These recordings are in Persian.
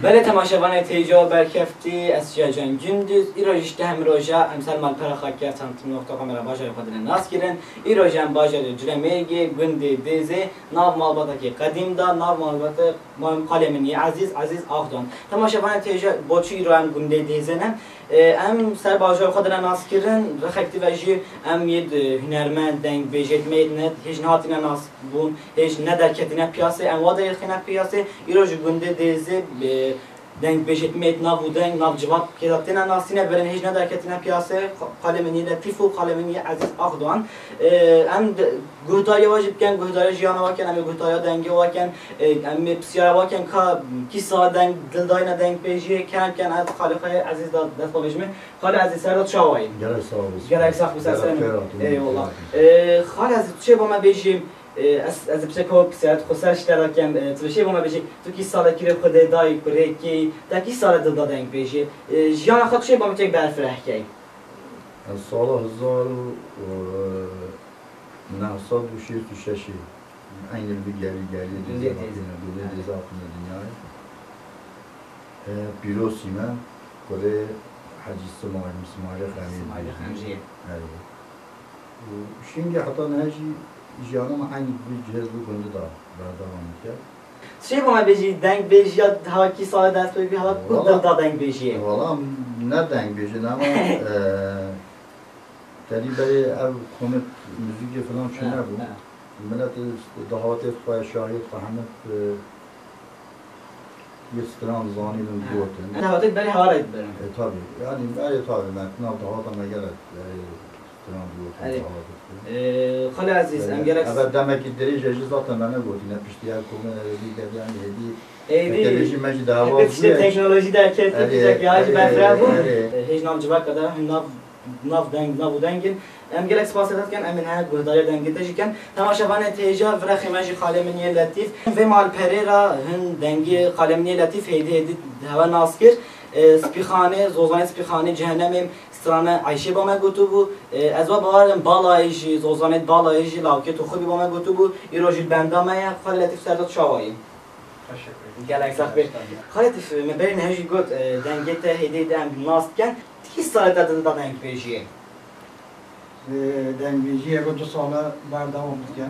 بله تماشاوان تیجا برکفتی اسیا جان gündüz İrojişte hem roja emsal malpara xakkar tanıtım nokta kamera bajarı kadını nas girin İrojan bajarı cüremeygi gündi dizi nav malbataki kadimda nav malbatı kalemini aziz ahdan temaşavan teyja boçu İrojan gündi dizinin em ser bajarı kadını nas girin rexekti veji em yed hünermen denk bejetmeyne hiç nahatine nas bun hiç ne derketine piyasa em vada yekine piyasa İrojan gündi dizi denk beşetmeyet nav denk nav cevap kedatına nasine beren hiç ne derketine piyasa kalemini latifu kalemini aziz ahdan em guhtaya vacipken guhtaya jiyana vaken em guhtaya denge vaken em psiyara vaken ka kisa denk dildayna denk beji kenken az xalikaya aziz da defavejme xali aziz serdat şavayim gerek sağ olasın gerek sağ bisersen eyvallah xali aziz şey bana bejim از بچه بسیار خسرش کردم توشی با ما بچه تو کی سال کی رو خود دای کره کی تا کی سال دل دادن بچه جیان خود چه با بچه برفره کی سال 1966 aynı bir geri dizatında dünyaya bürosime kore Hacı İsmail Xamir şimdi hatta neji Jiyanım aynı bir cihazlı konuda da devam ediyor. Şey bana beji denk beji ya hava ki sağ ders bir hava kudda da denk beji. Valla ne denk beji ama tabi böyle ev komut müzik falan şuna bu. Millet davet etmeye şahit fahamet yestran zanilin diyordu. Davet böyle hava ettiler. Tabi yani böyle tabi ben davetime gelir. خاله عزیز ام گرک اول دم کی دریج اجازه من گفتی نه پشتیار کومه دیگه یعنی هدی تکنولوژی مجید دعوا تکنولوژی در کردید که هاج بفرا بود هیچ نام جواب کده ناف دنگین ام گلک سپاسیت کن امین ها گهدار دنگی تجیکن تماشاوان تیجا ورخ مجی خالمنی لطیف و مال پریرا هن دنگی خالمنی لطیف هدی هوا ناسکر سپیخانه زوزان سپیخانه جهنم strane Ayşe bana götü bu. Azva bağırım balayıcı, zozanet balayıcı, lavke tuğu bana götü bu. İrojil bendamaya, Xalatif Serdat Şavayim. Teşekkür ederim. Gelek sakbir. Xalatif, meberin heci göt dengete hediyede em nastken, tiki salat adında denk bejiye. Denk bejiye göt 2 sala berdam bitken.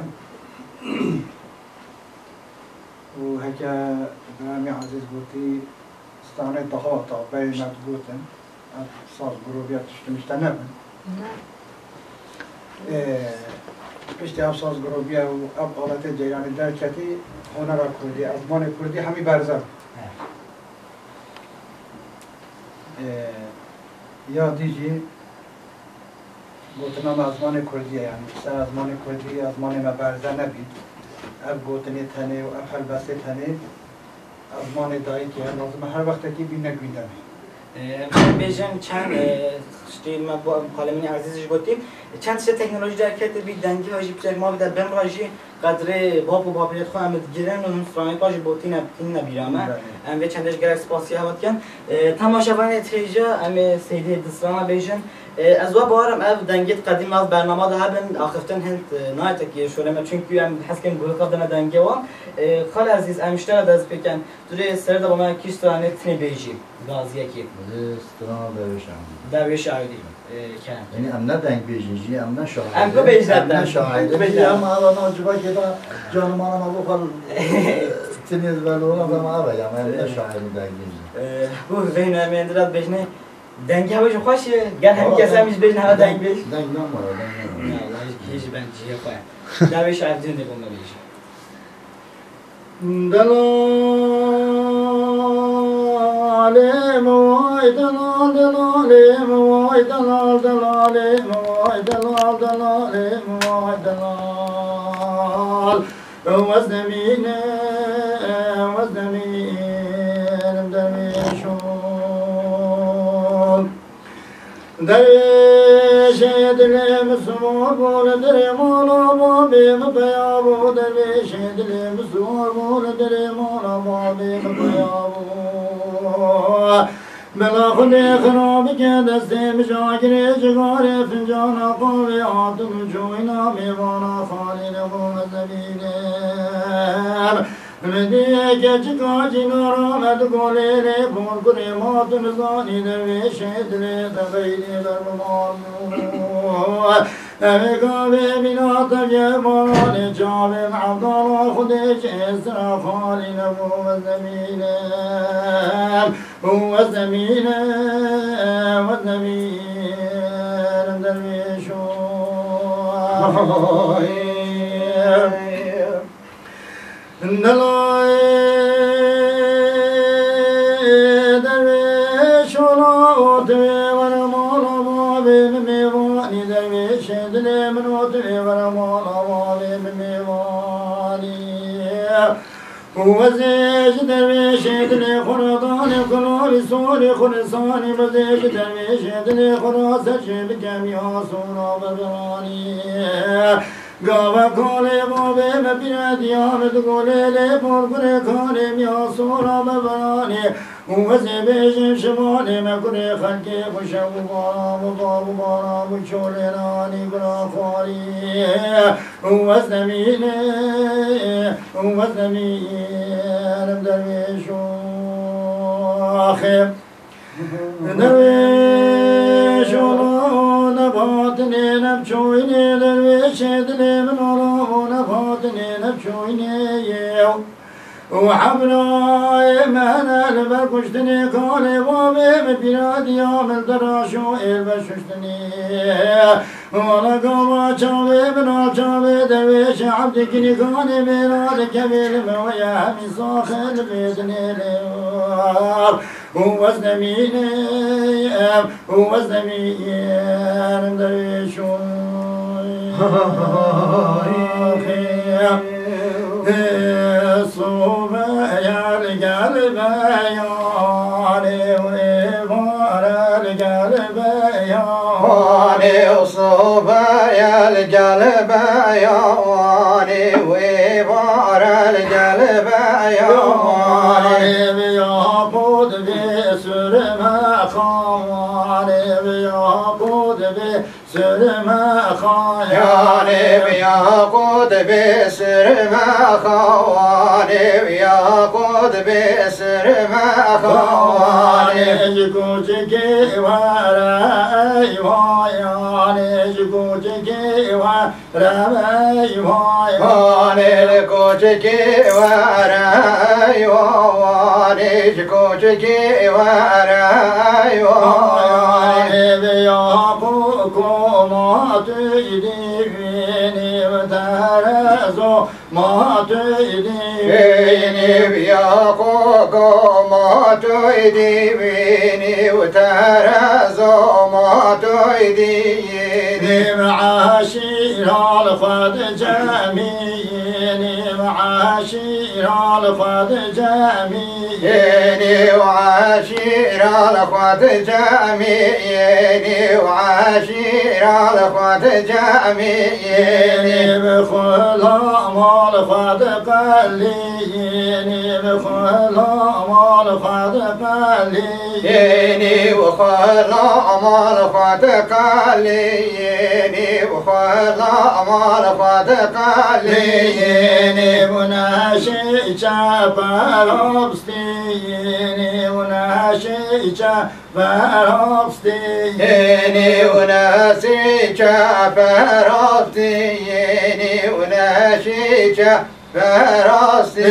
Bu heke Rami Aziz götü strane daha ta beynet götün. Saz grubu yatıştım işte ne ben? İşte ab saz grubu ya ab alete ceylanı derketi honara kurdi, azmanı kurdi hami berzem. Ya dici gotuna azmanı kurdi yani işte azmanı kurdi azmanı me berze ne bit. Ab gotuni tane ve ab helbesi tane azmanı dahi ki lazım her vaktaki bir ne gündemi. بیشتر چند شتی ما با کالمنی عزیزش بودیم چند تا تکنولوژی در کت بی دنگی هایی بچه ما بیاد بم راجی قدره باب و باپریت خواهم گیرن و هم فرانی پاش بودین نبیرامه ام و چندش گرس پاسی هات کن تماشاوان تیجا ام سیدی دسترانا بیشن از و بارم اف دنگیت قدیم از برنامه ده هبن آخفتن هند نایت کی شوره ما چونکی ام حسکن گوه قدم دنگی و خال عزیز امشتر دست بکن دوره سرد با ما کیش ترانه تنی بیجی گازیه کی strana dervişem. Derviş aidi kelam. Yani em ne denk bejinci em ne şahidi. Em ko bejdat ne şahidi. Ama Allah'ın acaba ki da canım anama bu kadar tiniz böyle ona ben abi ya em ne şahidi denk Bu vehne mendirat bejne denge hava hoş gel hem kesemiş bejne hava denk bej. Denk ne var denk ne var. Allah hiç ben cihe koyam. Derviş aidi de bununla bej. Dalalim vay dalalim vay dalalim vay dalalim vay dalal وزنمينا dervişum derviş edilim zor bol derim ola bim beyabu derviş edilim zor bol derim ola bim beyabu Belâhul-i khirâbike destim şâkir-i cigâr-i fincâna kâvi âtum cûina mivâna khâlil-i muhazzebînim Diye geçik acına rahmet golere korkure matın zani derviş edile de gayri dermanı Evi kahve binata cemali cavim abdala hudeş esra haline bu zeminem dervişu Dalay derviş ola otve varamala mavim mevani derviş edile min otve varamala mavim mevani Vazej derviş edile khuradan kulori suri khurisani vazej derviş edile khurasa şebkem yasura babrani Gava kale babe me piradiyamet golele porkure kale miyasura babrani Uvaze bejim shimane me kure khalke khushabu babu babu cholerani gra khari Uvazamine dervishu akhir dervishu Nabatine napchoyne dervish edile min ola nabatine napchoyne yew وحبنا يمانا لبركشتني قالي وابي ببلادي عامل دراشو البششتني وانا قوما شاوي بنا شاوي درويش عبدكني قاني ميراد كبير مويا همي صاخل بيدني ليوار هو الزمين درويشو صوبة يا القلب ياني وإبار القلب ياني صوبة يا القلب ياني وإبار القلب ياني بيعبد بسر ما خاني بيعبد بسر ما خاني بيعبد بسر ما خواني ياقود بسر ما خواني جكوجكي وراي وياني جكوجكي وراي وياني لكوجكي وراي وياني جكوجكي وراي وياني بيابوكو ما تجديني وترزو ما تديني بياقوك ما تديني وترزو ما تديني معاشير الفض جميني معاشير الفض جميني وعاشير الأخوات جميعيني وعاشير الأخوات جميعيني بخلا مال فض قليني بخلا مال فض قليني وخلا مال فض قليني وخلا مال فض قليني وناشي شابرابستيني وناشي شابرابستيني وناسي شابرابستيني وناشي شابرابستيني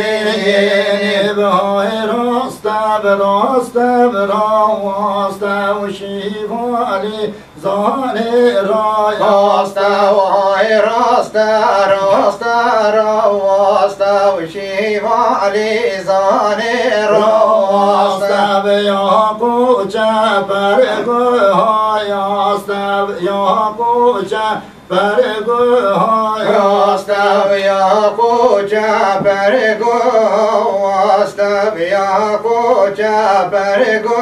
بهاي راستا براستا براستا وشيفالي زاني راي راستا وهاي راستا راستا راستا وشيفالي زاني راستا بياقو جبرقو هاي راستا بياقو جبرقو هاي راستا بياقو جبرقو راستا بياقو جبرقو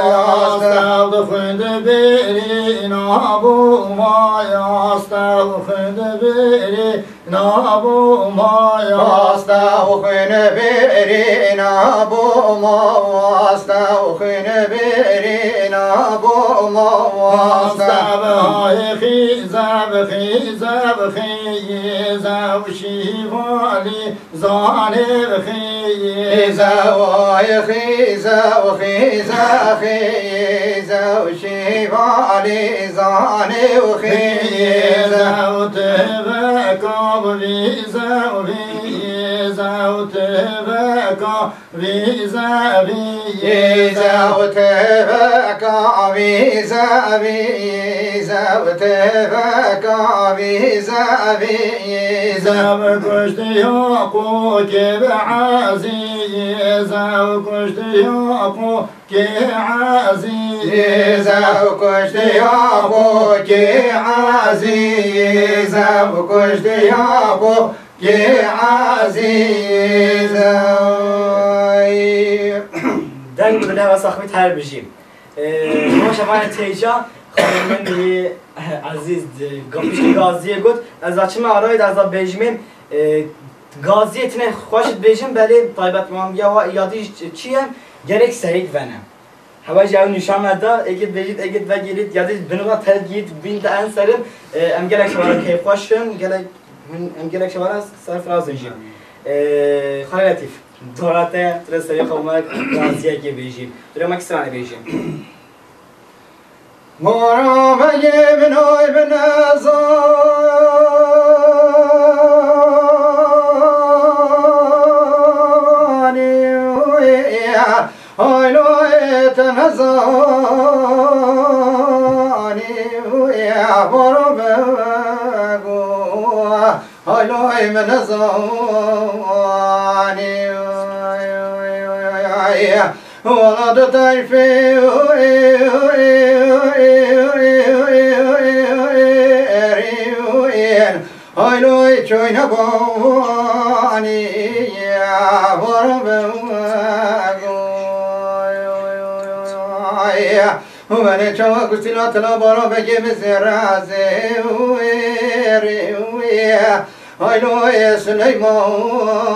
راستا بخند بيري نابو ما راستا بخند بيري نابو ما راستا وخن بيري نابو ما راستا وخن بيري نابو ما راستا بهاي خيزة بخيزة بخيزة وشيفالي زاني خيزة وخيزة وخيزة خيزة وشيفالي زاني وخيزة وتبكى بفيزة وفيزة وتبكى فيزة فيزة وتبكى فيزة فيزة وتبكى فيزة فيزة وكشت ياقوك بعزيزة وكشت ياقوك عزيزة وكشت ياقوك عزيزة وكشت ياقوك عزيزة دنگ بده و ساخت هر بجیم ما شما تیجا خانم عزیز گفتش گازیه گفت از اچم آراید از بجمیم گازیه تنه خوشت بجیم بله طایبت مام یا یادیش چیه gerek seyit venem hava jav nişan ada egit bejit egit ve gelit yadis bınıva tergit bin de anserim em gerek şevara keyif hoşun gerek em gerek şevara sarf razıcım Latif Dorate trebuie خواهد راضیه که بیشیم داره مکسرانه بیشیم مارا بگه بنای بنازانی آیلوی تنزانی بارو بگو آیلوی منزانی ولد طرفي هايلوي تشوينا بواني يا وربا وانا چوا گستیلا تلا بارا بگی بزرازه هايلوي سليماني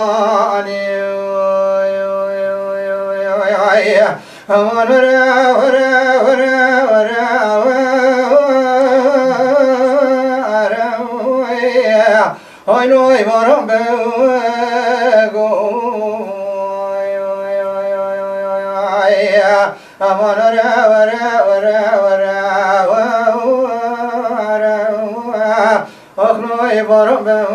هايلوي مرام بگو امان اخلوي مرام بگو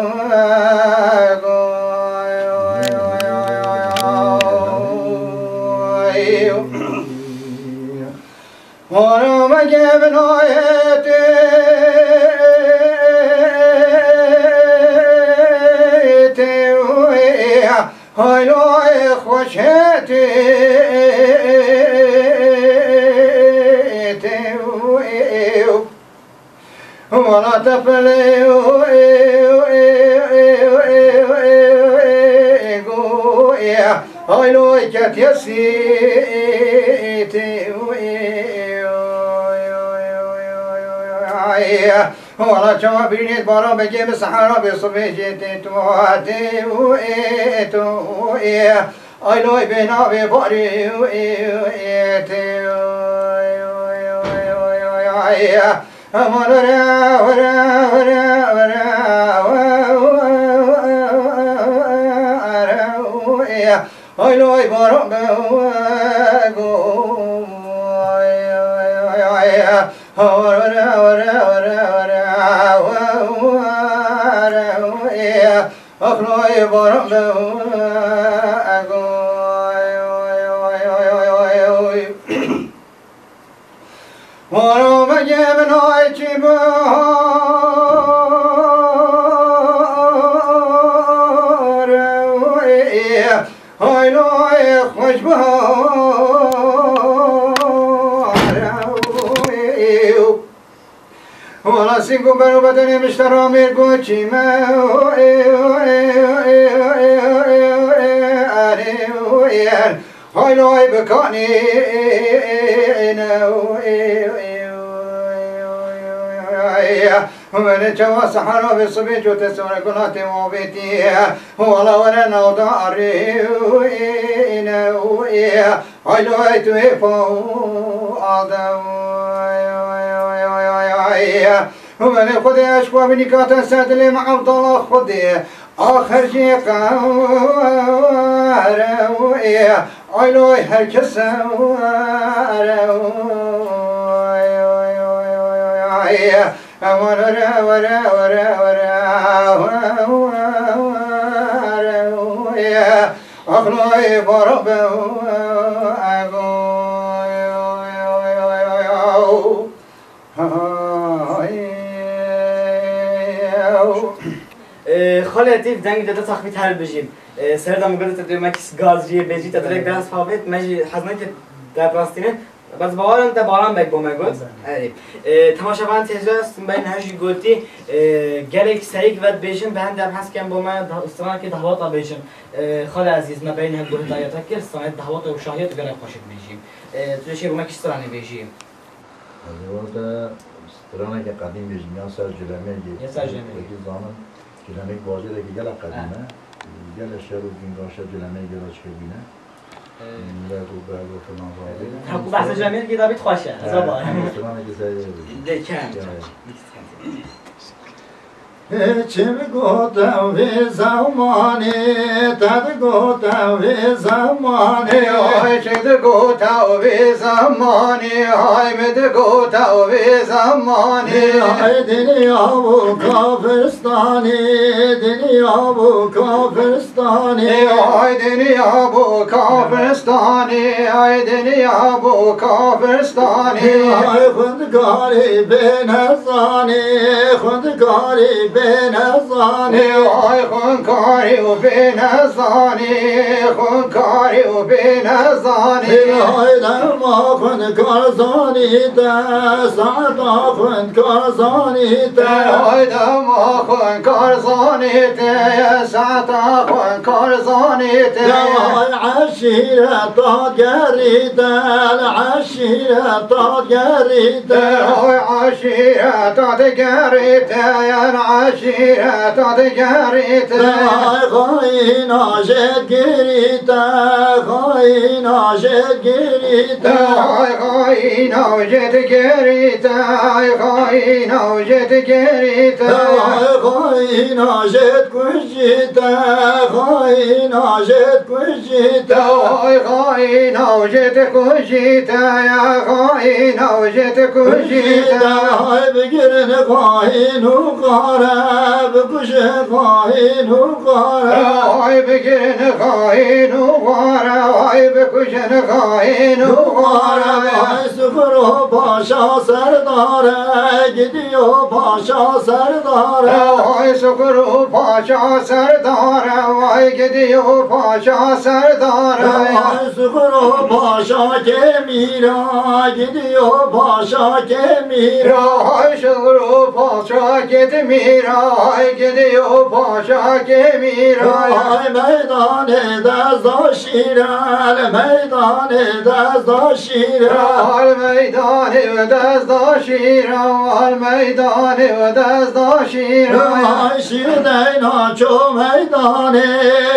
مرام جبنایتی هايلوي خوشتی ولا تفلي هايلوي كتيسيتي ولا شوابيني برا بجي بسحرة بصبي جيتي تواتي هايلوي بينا بباري أمان هايلوي برا بگو أخلوي برا بگو مرام جبنای چی بار هايلوي خوش بار ولا سینگو برو بدنی مشترا میرگو چی هايلوي بكاني ومن جوا سحرا بالصبي جو تسون قناتي وبيتي ولا ولا نوداري هايلوي تويفو آدم ومن خدي أشكوى بنكات سادلي مع عبد الله خدي آخر جی قواره آیلوی herkese أخلوي بربه خالتي دنگ داده تخفیت هر بجیم سردم گذاشته تو مکس گازریه بجی تا درک درس فاوت مجی حزنه که در راستینه بس باورم تا بارم بگ بومه گفت آره تماشاوان تجربه است بین هشی گویی گلک سعیق و بیشم به هم در حس کم بومه استران که دهوات بیشم خاله عزیز ما بین هم گویی دایتا که استران دهوات و شاهیت گرای خوشت بیشیم توشی بومه کسترانی بیشیم orada strana ki kadim bir dünya sar cüleme Ya sar cüleme. Peki zaman cüleme bazı da ki gel kadime gel şeru gün karşı cüleme gel çıkabine. Ne bu böyle falan var. Ha bu bahse cüleme ki David خوشه. Zaba. Strana ki sayı. Dekan. چم گوتم وی زمانی تد گوتم وی زمانی های چد گوتا و زمانی های مد گوتا و زمانی های دنیا و کافرستانی دنیا و کافرستانی های دنیا و کافرستانی های دنیا و کافرستانی های خودکاری به نزانی خودکاری بنزانی های خونکاری و بنزانی خونکاری و بنزانی های دما خونکار زانی ساعتا خونکار زانی های دما خونکار زانی ساعتا خونکار زانی های عشیرت گریدن عشیرت گریدن های عشیرت گریدن عشيرة تذكرت خاين عشت قريت خاين عشت قريت خاين عشت قريت خاين عشت قريت خاين عشت كشيت خاين عشت كشيت خاين عشت كشيت يا خاين عشت كشيت بقرن خاين وقارب كش خاين وقارب بقرن خاين وقارب بكشن خاين وقارب سفرو باشا سردار gidiyor paşa serdar Vay sukuru paşa serdar Vay gidiyor paşa serdar Vay sukuru paşa kemira gidiyor paşa kemira Vay sukuru paşa gitmira gidiyor paşa kemira Vay meydan edez daşirel meydan edez daşirel Vay meydan edez daşirel Vay meydan edez daşirel Vay şirdeyna ço meydane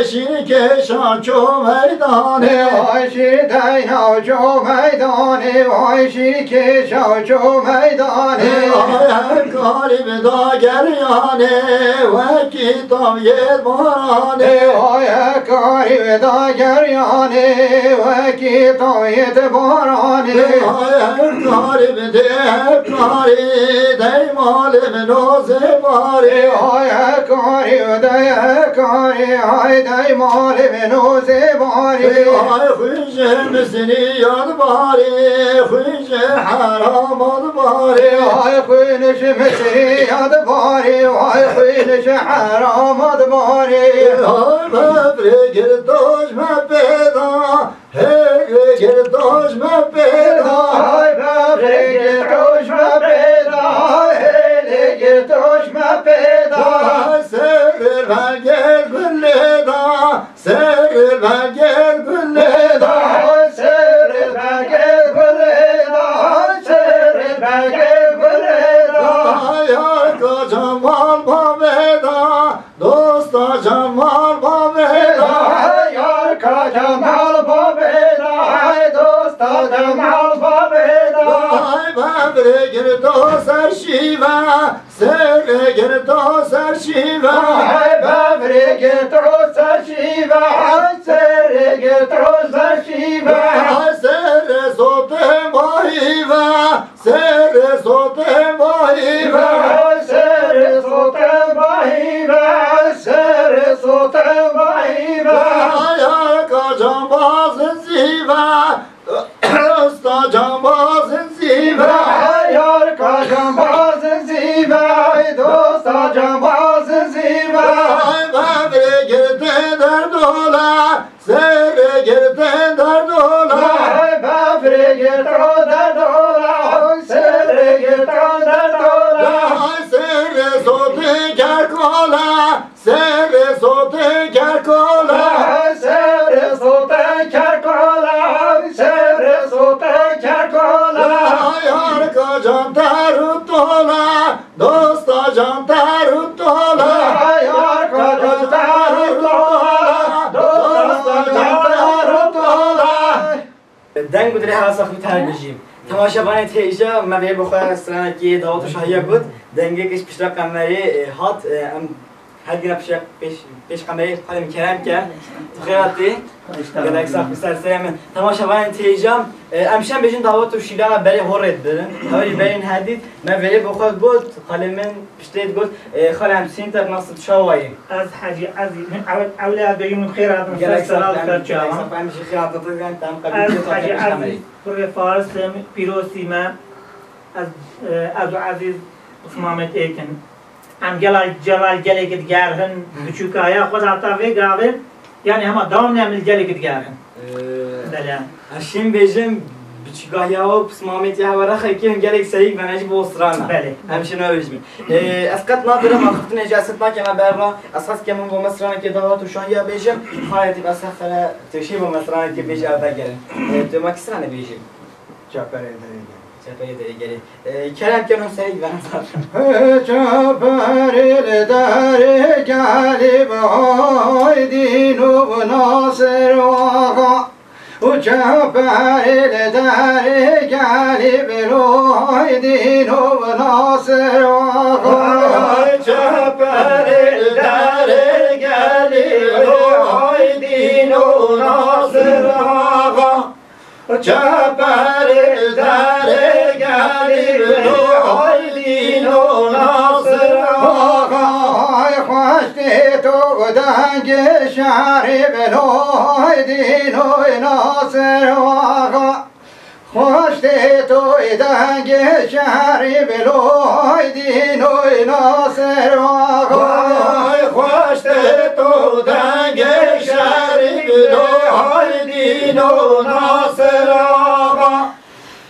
şirkeşa ço meydane Vay şirdeyna ço meydane Vay şirkeşa ço meydane Vay her garip da geryane ve kitab yed barane Vay her garip da geryane ve kitab yed barane Vay her garip de hep garip dey malim noze bari Vay her garip de hep garip Hay dey malim noze bari Vay hüce misini yad bari hüce haram ad bari Vay hüneş mesri yad bari Vay hüneş haram ad bari Hay mebre girdoş me peda Hey girdoş me peda Hay bebre girdoş me peda Hele girdoş me peda Seril ben gel gülleda Seril ben gel gülleda Seril ben gel gülleda Seril ben gel gülleda Yar Cemal Babeda Dosta Cemal Babeda Yar Cemal Babeda Dosta Cemal Babeda Ay bebre girdoş arşive Seril girdoş arşive Hay bebre ve sere sote vahi ve sere sote vahi ve sere sote vahi ve ayar kacan bazı zive usta can bazı zive ayar kacan bazı zive dosta can bazı zive Bavre girdi derdola sere girdi derdola bavre girdi derdola sere girdi derdola sere sote kerkola sere sote kerkola sere sote kerkola sere sote kerkola ayar kacan tarut dola dosta can tarut dola ayar kacan tarut dola dosta can tarut dola دنگ بدری حواسخ میتر بجیم تماشاوان تیجا مبیه بخواه سرانه که دعوت شاهیه بود دنگه کش پیش رب قمری هات هر گنا پیش قمری حالا میکرم که خیراتی گلک ساخت بسر سرمن تماشاوان تیجا امشان بجین دعوت و شیلا بری هورد برن هوری برین هدید مبیه بخواه بود خاله من پشتید بود خاله همسین تر نصد شاوایی از حاجی عزیز من اولاد بیوم خیرات گلک سلام ساخت کرد همیشه خیرات دادن تام از قبیل حاجی تا عزیز پر فارس پیروسی ما از عزیز اسمامت ایکن ام جلال گله گرهن بچوکایا خود حتی وی گاوه یعنی همه دام نمیل گله گرهن بله اشیم بجیم بچگاهی ها و پسمامیتی ها و رخی که گلک سریک و نجی بوسترانا بله همشه نویجمی از قد نادرم آخفتن اجازت نکم برا اساس که من با مصرانه که دعوت و شاهیا بجیم خواهیتی بس خفره تشی با مصرانه که بجی او بگرن تو ما کسرانه بجیم چپره چپایی داری گری کرم کنم سریک و نظر چپره داره گلیب های دین و ناصر و آقا و چپره داره گلیب های دین و ناصر و آقا چپره داره گلیب های دین و ناصر و آقا چپره داره گلیب های دین و ناصر آقای خوشتی تو دنگ شهری بلوی دین و ناصر آقا خوشتی تو دنگ شهری بلوی دین و ناصر آقا خوشتی تو دنگ شهری بلوی دین و ناصر آقا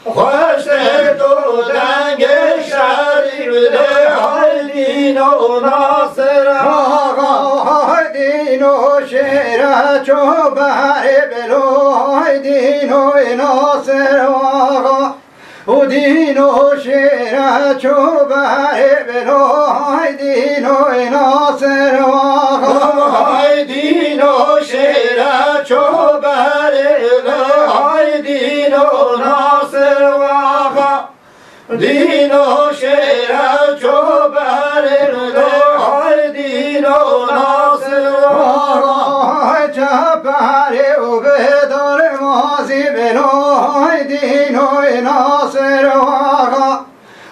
خوشتی تو دنگ شهری بلوی دین و ناصر آقا دین و شهر چو بر بلوی دین و ناصر آقا و دین و شهر چو بر بلوی دین و ناصر آقا دین و شهر چو بر بلوی دین و ناصر آقا دین و شهر چو بر بلوی دین و ناصر آقا چپر و بدار مازی بلوی دین و ناصر آقا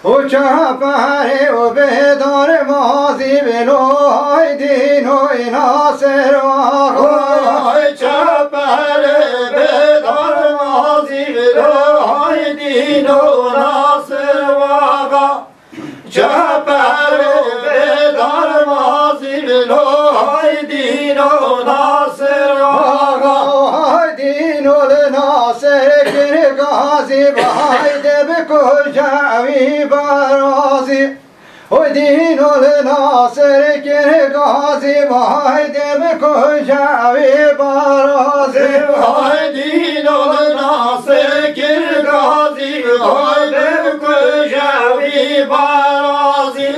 و چپر و بدار مازی بلوی دین و ناصر آقا چپر بدار مازی بلوی دین و ناصر آقا چپر بدار مازی بلوی دین و ناصر آقا دین و ناصر گر غازی بایده بکجاوی برازی و دین و ناصر گر غازی بایده بکجاوی برازی دین و ناصر گر غازی بایده بکجاوی برازی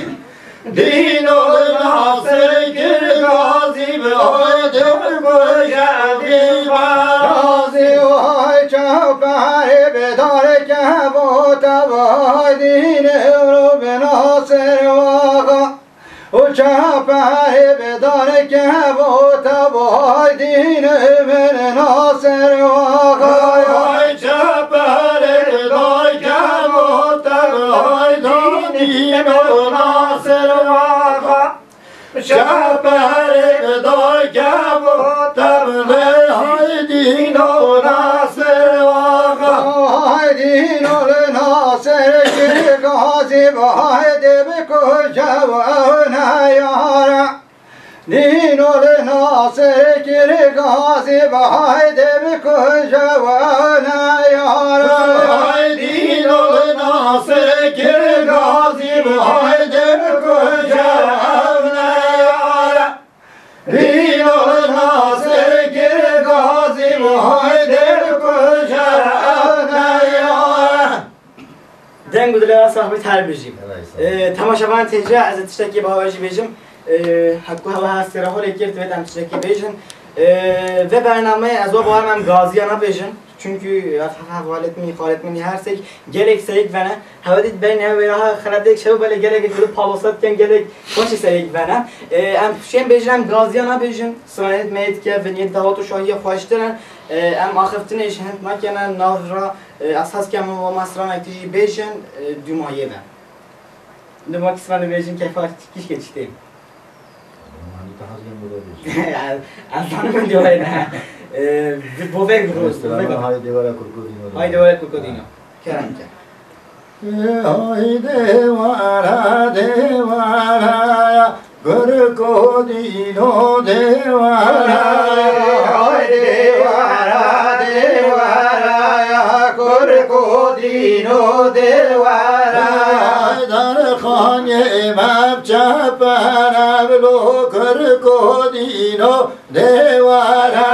دین و ناصر گر غازی بایده بکجاوی برازی وای چپر بدار که بوتا وای دین رو به ناصر آقا و چپر بدار که بوتا وای دین به ناصر آقا وای چپر بدار که çaparı doyka bu tablı haydin o nasır vaga haydin ol nasır gir gazi haydi bir koca vana yara din ol nasır gir gazi haydi bir koca vana yara haydin ol nasır gir gazi haydi bir koca vana yara din ol nasır gir gazi haydi bir koca vana yara Den gudula sahibi terbiyeciyim. Tamaşavan tecrübe az tişteki bahavacı bejim. Hakkı hava hastira hol ekert ve dem tişteki bejim. Ve bernameye az o bahamem gaziyana bejim. Çünkü havaletmini her şey gerek seyik vene. Havadit ben ne ve raha xaradek şev böyle gerek gidip palosatken gerek hoş seyik vene. Em şeyin bejim gaziyana bejim. Sıranet meyitke ve niyet davatu şahiye hoşturan. Em axiftine işhent makine navra اساس که ما مثلا اکتیجی بیشن دو ماهیه بم. دو ماه کسمان بیشن که فقط کیش کشیدیم. اصلا من دیواره نه. بوفر روز. های دیواره کرکودینو. های دیواره کرکودینو. کرم که. های دیواره کرکودینو دیواره. های کرکودینو دیواره در خانه مبچه پرولو کرکودینو دیواره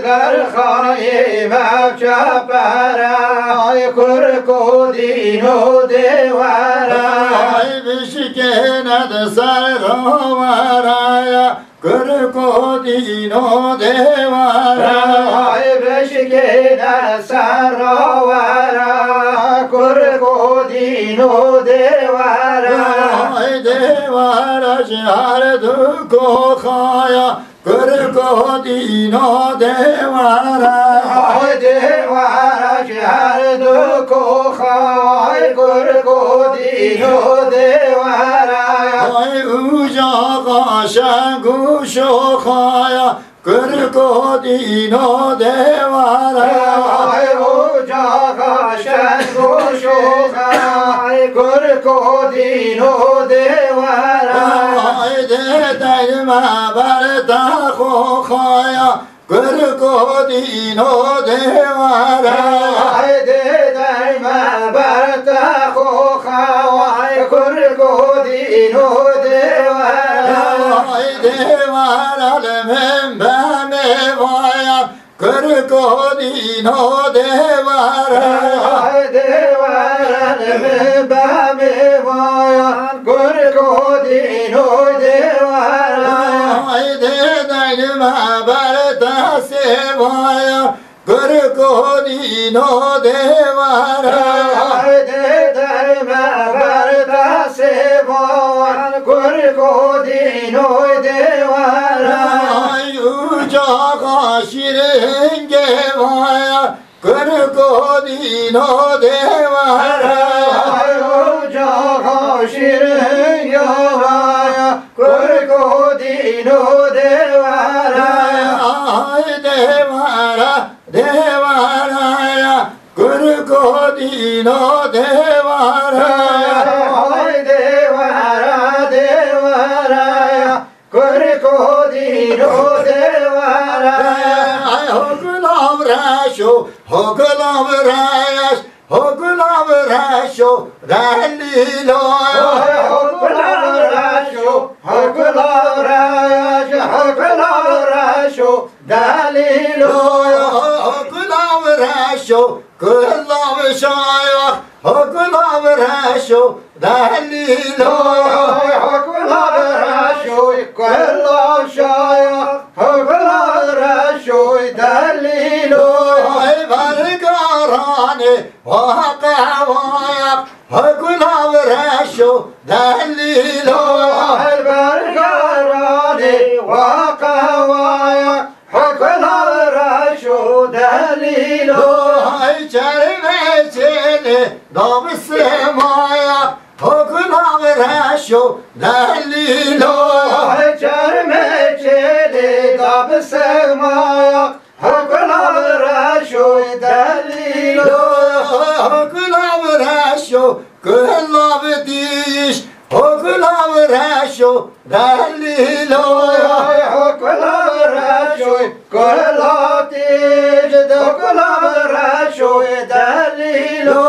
در خانه مبچه پرولو کرکودینو دیواره بشکند سر راواره کرکودینو دیواره بشکند سر راواره کرکودینو دیواره دیواره شهر دکو خایا کرکودینو دیواره دیواره شهر دکو خای کرکودینو دیواره اوجا قاشنگوشو خایا کرکودینو دیواره اوجا قاشنگوشو خای کرکودینو دیواره دیدن مبرتا خو خایا کرکودینو دیواره دیدن مبرتا خو خای کرکودینو دیواره دیواره من بمه وایم کرکودینو دیواره دیواره من بمه وایم کرکودینو دیواره دیدن مبرتا سوایم کرکودینو دیواره دیدن مبرتا سوایم کرکودینو دیواره اوجا قاشرنگه وایم کرکودینو دیواره اوجا قاشرنگه وایم کرکودینو دیواره دیواره دیواره کرکودینو دیواره دیواره دیواره کرکودینو دیواره گلاب رشو گلاب رش گلاب رشو دلیلو گلاب رشو گلاب رش گلاب رشو دلیلو گلاب رشو گلاب شایخ گلاب رشو دلیلو گلاب رشو گلاب شایخ گلاب رشو دلیلو برگارانه واقع وایق گلاب رشو دلیلو برگارانه واقع وایق گلاب رشو دلیلو چرمه چله دام سمایق گلاب رشو دلیلو Okulav rasho, kulav dish, okulav rasho, dalilo. Okulav rasho, kulav dish, okulav rasho, dalilo.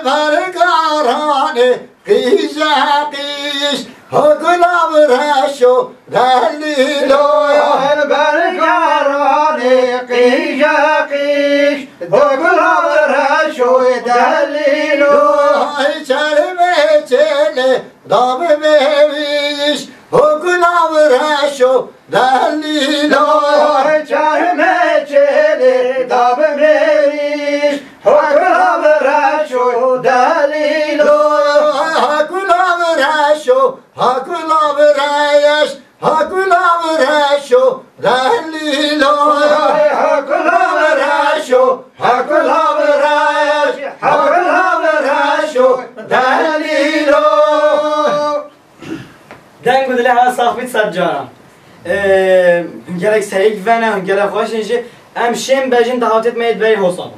Vargarane, kijakish, okulav rasho, dalilo. Vargarane, kijakish, okulav rasho, dalilo. Charme chele, dame bevish, okulav rasho, dalilo. Charme chele, dame bevish, okulav rasho, dalilo. Okulav rasho, okulav rayash, okulav rasho, dalilo. Okulav rasho, okulav rayash, okulav rasho, dalilo. دنگ بدلی ها صاحبیت سجارم. هنگرک سریک ونه هنگرک خوشنشی. شیم بجین دهاتت میاد بری حساب.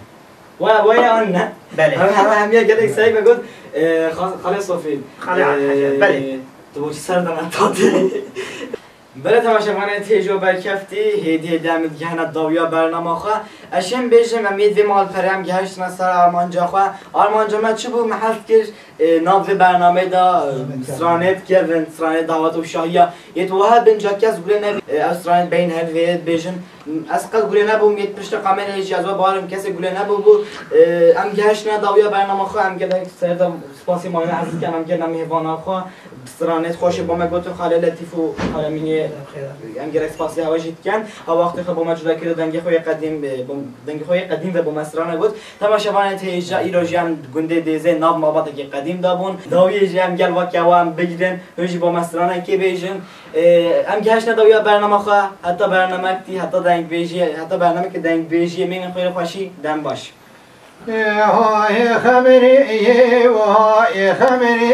وای آن نه. بله. همیه گرک سریک بگود خاله صوفی. بله. تو چی سر دارن تادی. بله تماشاگران تیجو برکفتی هدیه دامید گهنه داویا برنامه خواه اشم بیشم امید و مال پرم گهشت نصر آرمانجا خواه آرمانجا ما چی بود محل کرد ناو برنامه دا سرانت کردن سرانت دعوت و شاهیا یه توها بنجا کس گوله نبی سرانت بین هدویت بیشن از قد گوله نبوم یه پشت کامل اجازه بارم کسی گوله نبود ام گهشت داویا برنامه خواه ام گده سرد سپاسی مالی عزیز کنم گردم مهوانه خواه سرانت خوش با ما گفتم خاله لطیف و خاله مینی ام گرک سپاسی هواجید کن ها وقتی خب با ما جدا کرد دنگی خوی قدیم و با مسرانه بود تماشاگران تیجا ایروجی هم گنده دیزه ناب مابات که قدیم دابون داویه جی هم گل واقعا هم بگیرن هجی با مسرانه کی بیشن ام گهش نداویا برنامه خواه حتی برنامه کتی حتی دنگ بیشی حتی برنامه که دنگ بیشی میگن خیلی خوشی دم باش هاي خمري وهاي خمري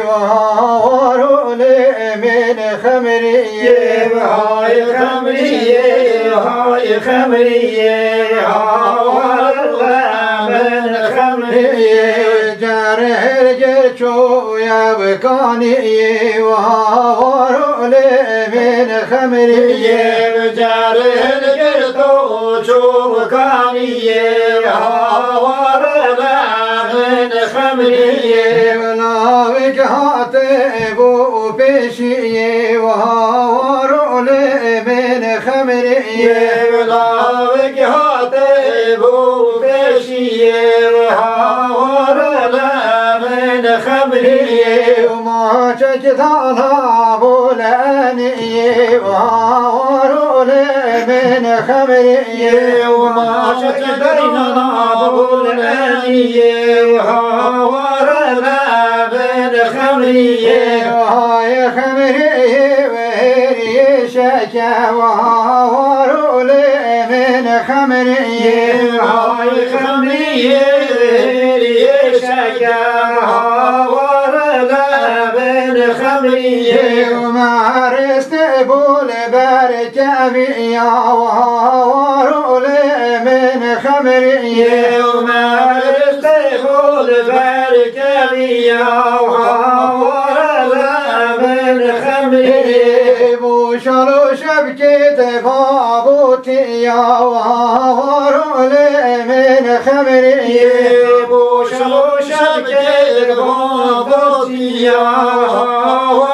وهارو من خمري وهاي خمري وهاي خمري وهارو من خمري جاره جرچو يا بكاني وهارو من خمري جاره جرچو بكاني وناوك هاتب وبشي وهاورو من خمري وناوك هاتب وبشي وهاورو من خمري وما شجتانا بولاني وهاورو من خمري وما شجتانا بولاني وهاورو من خمري وهاي خمري وهي شكا وهاورو من خمري وهاي خمري وهي شكا وهاورو من خمري وما رست بول بركبي وهاورو من خمري وما رست بول بركبي وهاورو من خمري بوشلو شبكة بابوتي وهاورو من خمري بوشلو شبكة بابوتي وهاورو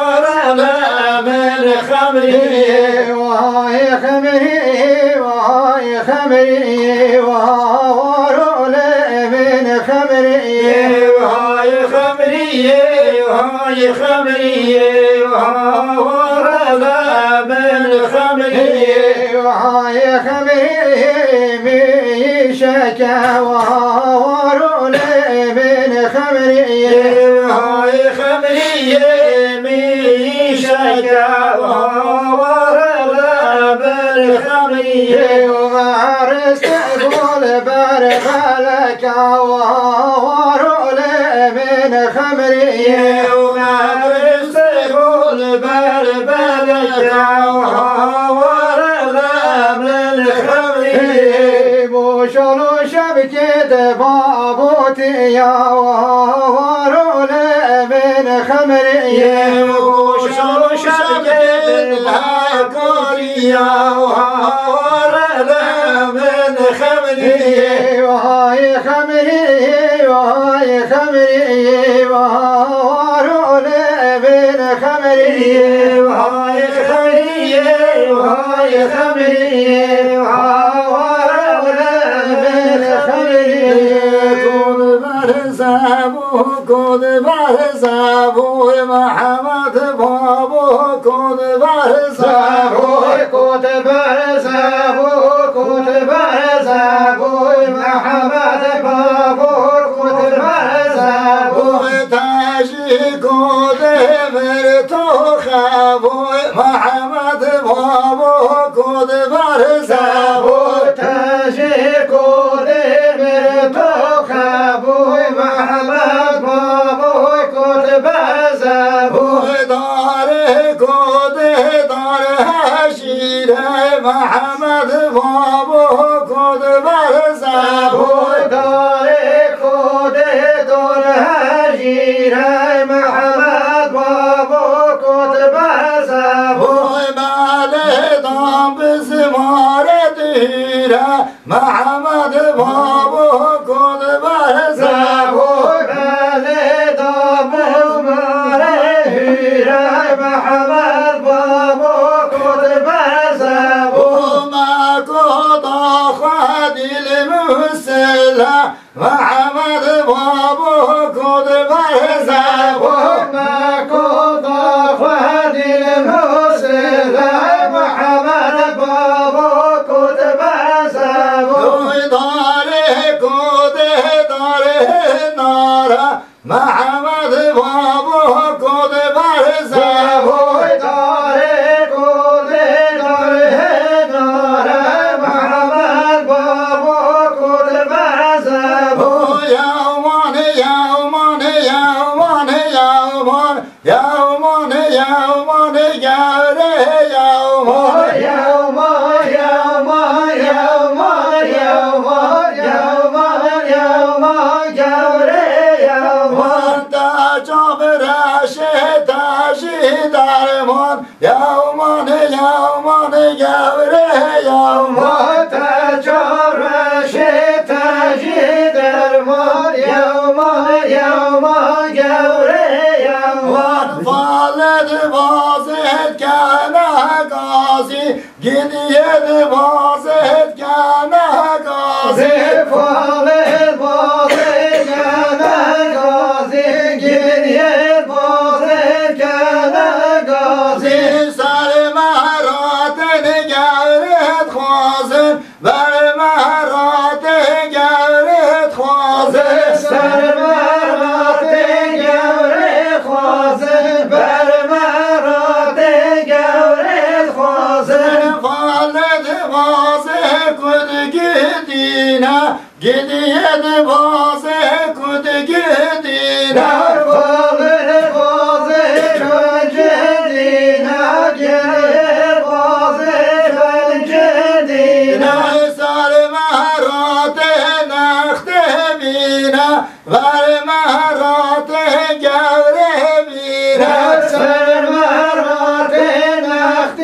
من خمري وهاي خمري وهاي خمري وهاورو من خمري وهاي خمري وهاي خمري وهاورو من خمري وهاي خمري ميشكا وهاورو من خمري وهاي خمري ميشكا وهاورو من خمري ومارس بول برغلك وهاورو من خمري ومارس بول برغلك وهاورو من خمري بوشلو شبك گد بابوتی یا وارو لبن خمری گوشم شبگد لکاری یا وارو لبن خمری وای خمری وای خمری وارو لبن خمری وای خمری وای خمری وارو لبن خمری کود بر زبو کود بر زبو محمد بابو کود بر زبو کود بر زبو کود بر زبو محمد بابو کود بر زبو تاجی کود بر تو خبو محمد بابو کود بر زبو تاجی کود بر تو خبو محمد بابو کود بر زبو داره کود داره شیر محمد بابو کود بر زبو داره کود داره شیر محمد بابو کود بر زبو بله دام بزمار دیره محمد بابو کود بر زبو بله دام بزمار دیره محمد بابو کود بر زبو ما کود خادل مسلا محمد بابو کود بر زبو ما کود خادل مسلا محمد بابو کود بر زبو داره کود داره ناره محمد بابو کود بر زبو داره کود داره ناره محمد بابو کود بر زبو یومان یومان یومان یومان یومان یومان گره یومان یومان یومان یومان یومان یومان یومان گوره یومان تجاب رشه تشی درمان یومان یومان گره یومان تجار رشه تجی درمان یومان یومان گوره یومان فالد بازد کنه گازی گدید بازد کنه گازی فالد بازد کنه گازی گریه بازد کنه گازی سر مرات نگرد خوازن بر مرات نگرد خوازن سر مرات گوره خوازن بر مرات گوره خوازن فالد بازه کد گدینه گدید بازه کد گدینه فالد بازه کنجدینه گریه بازه کنجدینه سر مرات نخت بینه بر مرات گوره بینه سر مرات نخت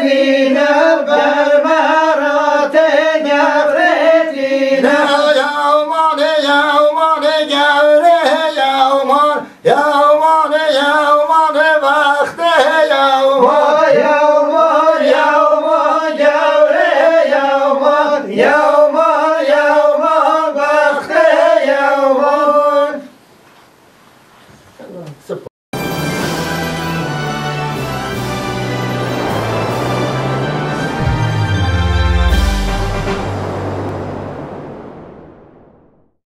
دینه بر مرات گوره دینه یومان یومان گوره یومان یومان یومان وقت یومان یومان یومان گوره یومان یومان یومان وقت یومان سپاس